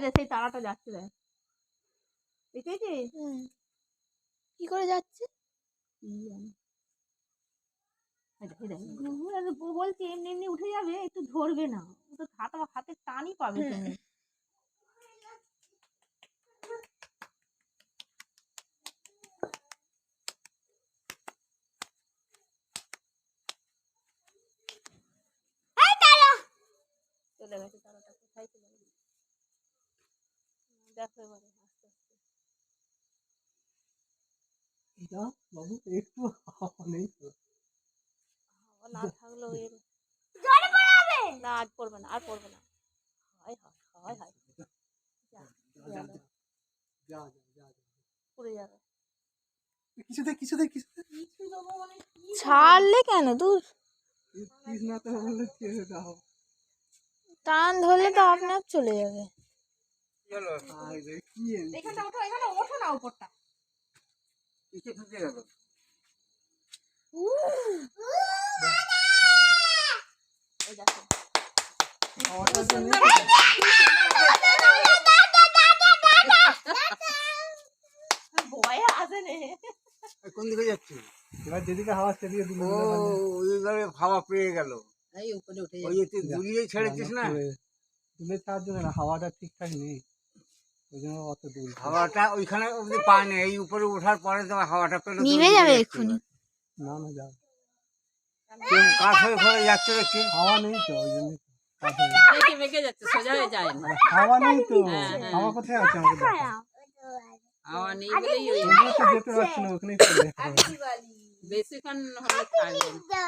আচ্ছা সেই তারাটা যাচ্ছে দেখ, দেখেছিস কি করে যাচ্ছে? বলছি এমনি এমনি উঠে যাবে, একটু ধরবে না, ও তো হাতের টানই পাবে তুমি। চলে গেছে তারাটা, কোথায় চলে গেছে দেখো এবারে আস্তে আস্তে। বাবু একটু হাওয়া নেই তো, হাওয়া না থাকলেও এর না আজ পড়বে না, আর পড়বে না। হায় হায় হায় হায়, পড়ে যাবে। কিছুতে কিছু দেবো মানে কি ছাড়লে কেন দূর? কৃষ্ণাতে বললে ছেড়ে দাও। টান ধরলে তো আপনা আপ চলে যাবে। এখানটা ওঠো, এখানে ওঠো না উপরটা। এই দেখো ভয়ে আসে রে। কোন দিকে যাচ্ছে? এবার যেদিকে হাওয়া সেদিকে দিল। ও ওইভাবে হাওয়া পেয়ে গেল, এই উপরে উঠে ওই যে তুই দুলিয়ে ছেড়েছিস না, তুলে ছাড়ার জন্য না, হাওয়াটা ঠিকঠাক নেই, ওই জন্য অত দূর। হাওয়াটা ওইখানে অব্দি পায়নি, এই উপরে ওঠার পরে তোমার হাওয়াটা পেলো। নিভে যাবে এক্ষুনি। না না যাও, কাঠ হয়ে ফেলে যাচ্ছে দেখছি। হাওয়া নেই তো ওই জন্য। বেঁকে যাচ্ছে, সোজা হয়ে যায় না। হাওয়া নেই তো, হাওয়া কোথায় আছে আমাকে দেখো। হাওয়া নেই বলেই ওই ওগুলো তো যেতে পারছি না, ওখানেই চলে যেতে হবে। বেশিক্ষণ হলে থাকবে না।